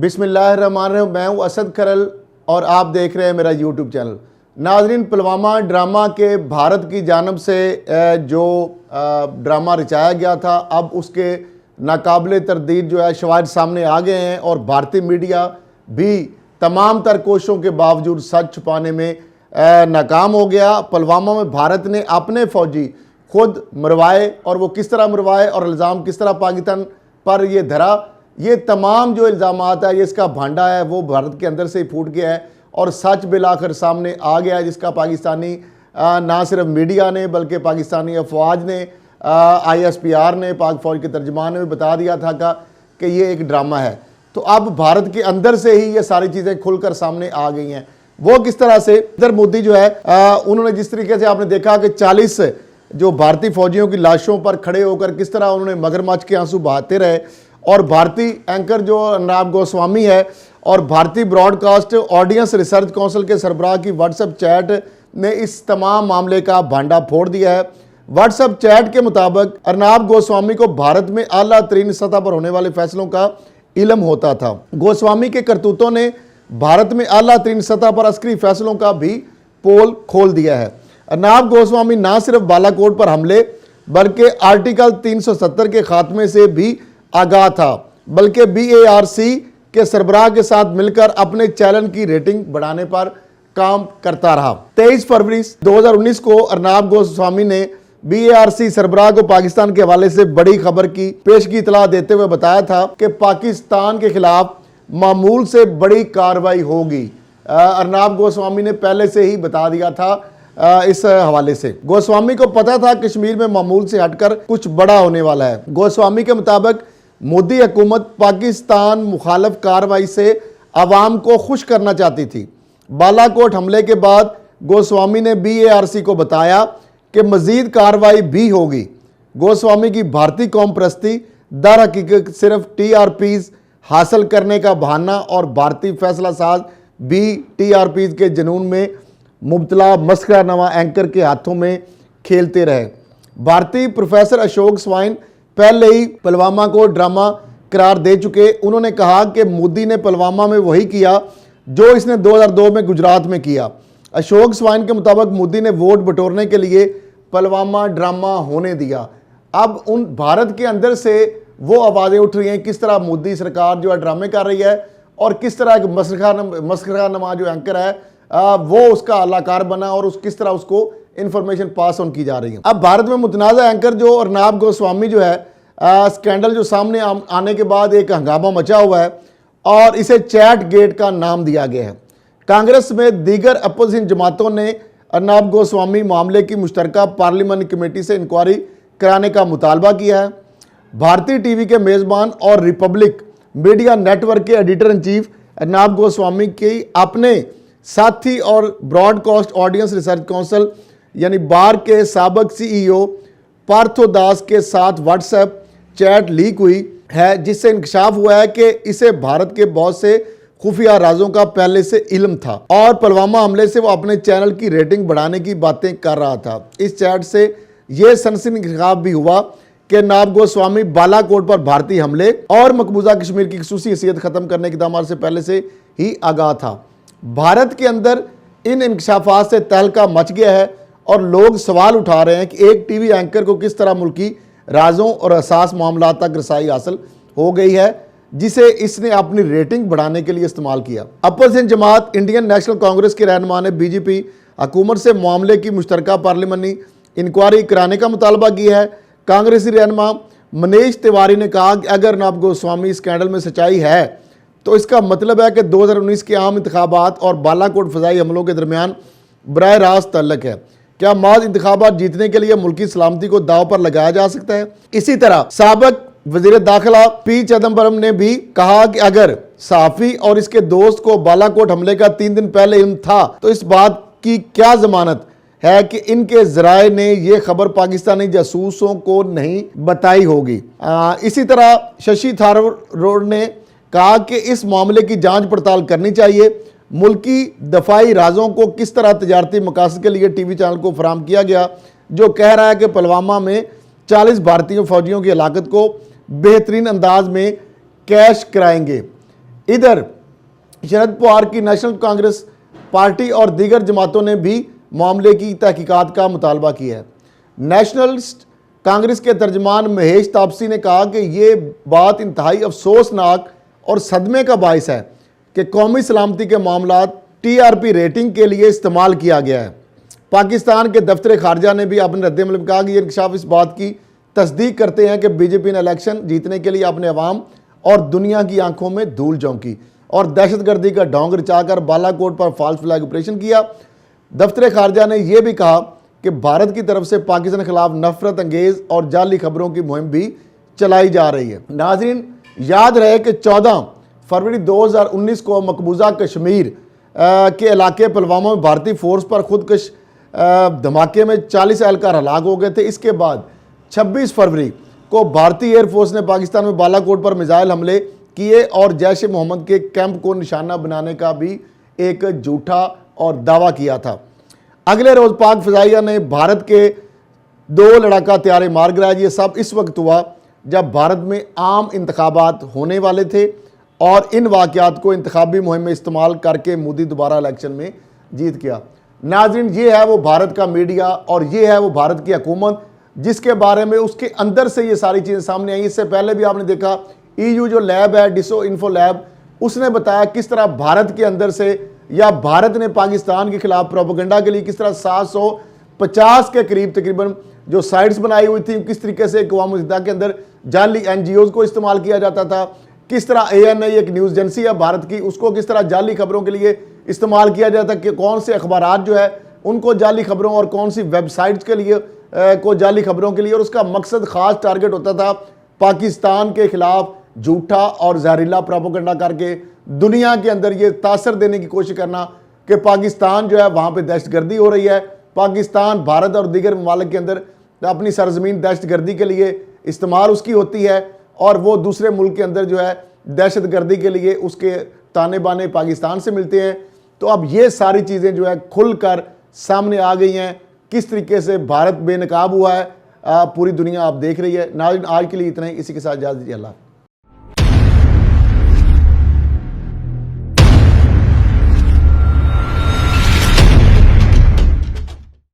बिस्मिल्लाहिर्रहमानिर्रहीम। मैं हूं असद खरल और आप देख रहे हैं मेरा यूट्यूब चैनल। नाजरीन, पुलवामा ड्रामा के भारत की जानब से जो ड्रामा रचाया गया था, अब उसके नाकाबिले तरदीद जो है शवाहिद सामने आ गए हैं और भारतीय मीडिया भी तमाम तर कोशिशों के बावजूद सच छुपाने में नाकाम हो गया। पुलवामा में भारत ने अपने फौजी खुद मरवाए और वो किस तरह मरवाए और इल्ज़ाम किस तरह पाकिस्तान पर ये धरा, ये तमाम जो इल्ज़ामात है, ये इसका भांडा है, वो भारत के अंदर से ही फूट गया है और सच बिलाकर सामने आ गया है, जिसका पाकिस्तानी ना सिर्फ मीडिया ने बल्कि पाकिस्तानी अफवाज ने, ISPR ने, पाक फ़ौज के तर्जमान ने भी बता दिया था कि ये एक ड्रामा है। तो अब भारत के अंदर से ही ये सारी चीज़ें खुलकर सामने आ गई हैं। वो किस तरह से, इधर मोदी जो है उन्होंने जिस तरीके से आपने देखा कि 40 जो भारतीय फौजियों की लाशों पर खड़े होकर किस तरह उन्होंने मगरमच्छ के आंसू बहाते रहे, और भारतीय एंकर जो अर्नब गोस्वामी है और भारतीय ब्रॉडकास्ट ऑडियंस रिसर्च काउंसिल के सरबराह की व्हाट्सएप चैट ने इस तमाम मामले का भांडा फोड़ दिया है। व्हाट्सएप चैट के मुताबिक अर्नब गोस्वामी को भारत में आला तरीन सतह पर होने वाले फैसलों का इल्म होता था। गोस्वामी के करतूतों ने भारत में आला तरीन सतह पर अस्करी फैसलों का भी पोल खोल दिया है। अर्नब गोस्वामी ना सिर्फ बालाकोट पर हमले बल्कि आर्टिकल 370 के खात्मे से भी आगाह था, बल्कि BARC के सरबराह के साथ मिलकर अपने चैनल की रेटिंग बढ़ाने पर काम करता रहा। 23 फरवरी 2019 को अर्नब गोस्वामी ने BARC सरबराह को पाकिस्तान के हवाले से बड़ी खबर की पेशगी इतला देते हुए बताया था कि पाकिस्तान के खिलाफ मामूल से बड़ी कार्रवाई होगी। अर्नब गोस्वामी ने पहले से ही बता दिया था इस हवाले से। गोस्वामी को पता था कश्मीर में मामूल से हटकर कुछ बड़ा होने वाला है। गोस्वामी के मुताबिक मोदी हुकूमत पाकिस्तान मुखालफ कार्रवाई से अवाम को खुश करना चाहती थी। बालाकोट हमले के बाद गोस्वामी ने BARC को बताया कि मजीद कार्रवाई भी होगी। गोस्वामी की भारतीय कौम परस्ती दर हकीकत सिर्फ TRPs हासिल करने का बहाना और भारतीय फैसला साज भी TRPs के जुनून में मुब्तला मस्खरा नवा एंकर के हाथों में खेलते रहे। भारतीय प्रोफेसर अशोक स्वाइन पहले ही पुलवामा को ड्रामा करार दे चुके। उन्होंने कहा कि मोदी ने पुलवामा में वही किया जो इसने 2002 में गुजरात में किया। अशोक स्वाइन के मुताबिक मोदी ने वोट बटोरने के लिए पुलवामा ड्रामा होने दिया। अब उन भारत के अंदर से वो आवाज़ें उठ रही हैं किस तरह मोदी सरकार जो है ड्रामे कर रही है और किस तरह एक मस्खरा नमा जो एंकर है वो उसका अलाकार बना और किस तरह उसको इंफॉर्मेशन पास ऑन की जा रही है। अब भारत में मुतनाज़ा एंकर जो अर्नब गोस्वामी जो है स्कैंडल जो सामने आने के बाद एक हंगामा मचा हुआ है और इसे चैट गेट का नाम दिया गया है। कांग्रेस में दीगर अपोजिशन जमातों ने अर्नब गोस्वामी मामले की मुश्तरका पार्लियामेंट कमेटी से इंक्वायरी कराने का मुतालबा किया है। भारतीय टीवी के मेज़बान और रिपब्लिक मीडिया नेटवर्क के editor in chief Arnab Goswami की अपने साथी और ब्रॉडकास्ट ऑडियंस रिसर्च काउंसिल यानी बार के साबिक CEO पार्थो दास के साथ व्हाट्सएप चैट लीक हुई है, जिससे इंकशाफ हुआ है कि इसे भारत के बहुत से खुफिया राजों का पहले से इल्म था और पुलवामा हमले से वो अपने चैनल की रेटिंग बढ़ाने की बातें कर रहा था। इस चैट से यह सनसनीखेज भी हुआ कि अर्नब गोस्वामी बालाकोट पर भारतीय हमले और मकबूजा कश्मीर की खसूसी हैसियत खत्म करने के दामाद से पहले से ही आगाह था। भारत के अंदर इन इंकशाफात से तहलका मच गया है और लोग सवाल उठा रहे हैं कि एक टीवी एंकर को किस तरह मुल्की राजों और हसास मामला तक रसाई हासिल हो गई है, जिसे इसने अपनी रेटिंग बढ़ाने के लिए इस्तेमाल किया। अपोजिशन जमात इंडियन नेशनल कांग्रेस के रहनुमा ने BJP हुकूमत से मामले की मुश्तरका पार्लियामेंटी इंक्वायरी कराने का मुतालबा किया है। कांग्रेसी रहनुमा मनीष तिवारी ने कहा कि अगर अर्नब गोस्वामी स्कैंडल में सच्चाई है तो इसका मतलब है कि 2019 के आम इंतखाबात और बालाकोट फ़ज़ाई हमलों के दरमियान बराह रास्त तल्लक है। क्या माज इंतखाबात जीतने के लिए मुल्की सलामती को दाव पर लगाया जा सकता है? इसी तरह साबिक वज़ीर दाखिला P चिदम्बरम ने भी कहा कि अगर सहाफ़ी और इसके दोस्त को बालाकोट हमले का 3 दिन पहले इल्म था तो इस बात की क्या जमानत है कि इनके ज़राए ने यह खबर पाकिस्तानी जासूसों को नहीं बताई होगी। इसी तरह शशि थारूर ने कहा कि इस मामले की जांच पड़ताल करनी चाहिए। मुल्की दफाई राजों को किस तरह तजारती मकासद के लिए टीवी चैनल को फराम किया गया जो कह रहा है कि पुलवामा में 40 भारतीय फौजियों की हलाकत को बेहतरीन अंदाज में कैश कराएंगे। इधर शरद पवार की नेशनल कांग्रेस पार्टी और दीगर जमातों ने भी मामले की तहकीकात का मुतालबा किया है। नेशनलिस्ट कांग्रेस के तर्जमान महेश तापसी ने कहा कि ये बात इंतहाई अफसोसनाक और सदमे का बायस है कि कौमी सलामती के मामला TRP रेटिंग के लिए इस्तेमाल किया गया है। पाकिस्तान के दफ्तर खारजा ने भी अपने रद्द-ए-अमल में कहा कि ये इंकशाफ इस बात की तस्दीक करते हैं कि बीजेपी ने इलेक्शन जीतने के लिए अपने अवाम और दुनिया की आंखों में धूल झोंकी और दहशतगर्दी का ढोंग रचाकर बालाकोट पर फॉल्स फ्लैग ऑपरेशन किया। दफ्तर खारजा ने यह भी कहा कि भारत की तरफ से पाकिस्तान के खिलाफ नफरत अंगेज और जाली खबरों की मुहिम भी चलाई जा रही है। नाजरीन, याद रहे कि 14 फरवरी 2019 को मकबूजा कश्मीर के इलाके पुलवामा में भारतीय फोर्स पर खुदकश धमाके में 40 एहलकार हलाक हो गए थे। इसके बाद 26 फरवरी को भारतीय एयरफोर्स ने पाकिस्तान में बालाकोट पर मिसाइल हमले किए और जैश ए मोहम्मद के कैंप को निशाना बनाने का भी एक झूठा और दावा किया था। अगले रोज पाक फ़िज़ाइया ने भारत के 2 लड़ाका तैयारे मार गिराया। ये सब इस वक्त हुआ जब भारत में आम इंतखाबात होने वाले थे और इन वाक़यात को इंतखाबी मुहिम में इस्तेमाल करके मोदी दोबारा इलेक्शन में जीत गया। नाज़रीन, ये है वो भारत का मीडिया और ये है वो भारत की हुकूमत जिसके बारे में उसके अंदर से ये सारी चीज़ें सामने आई। इससे पहले भी आपने देखा EU जो लैब है, डिसो इन्फो लैब, उसने बताया किस तरह भारत के अंदर से या भारत ने पाकिस्तान के खिलाफ प्रोपेगेंडा के लिए किस तरह 750 के करीब तकरीबन जो साइट्स बनाई हुई थी, किस तरीके से अक़वाम मुत्तहिदा के अंदर जाली NGOs को इस्तेमाल किया जाता था, किस तरह ANI एक न्यूज़ एजेंसी है भारत की, उसको किस तरह जाली खबरों के लिए इस्तेमाल किया जाता कि कौन से अखबारात जो है उनको जाली खबरों और कौन सी वेबसाइट्स के लिए को जाली खबरों के लिए, और उसका मकसद ख़ास टारगेट होता था पाकिस्तान के खिलाफ झूठा और जहरीला प्रोपेगेंडा करके दुनिया के अंदर ये तासर देने की कोशिश करना कि पाकिस्तान जो है वहाँ पे दहशतगर्दी हो रही है। पाकिस्तान भारत और दीगर ममालिक के अंदर अपनी सरजमीन दहशतगर्दी के लिए इस्तेमाल उसकी होती है और वो दूसरे मुल्क के अंदर जो है दहशतगर्दी के लिए उसके ताने बाने पाकिस्तान से मिलते हैं। तो अब ये सारी चीज़ें जो है खुल कर सामने आ गई हैं, किस तरीके से भारत बेनकाब हुआ है, पूरी दुनिया आप देख रही है। नाज़रीन, आज के लिए इतना ही, इसी के साथ इजाज़त दीजिए। अल्लाह।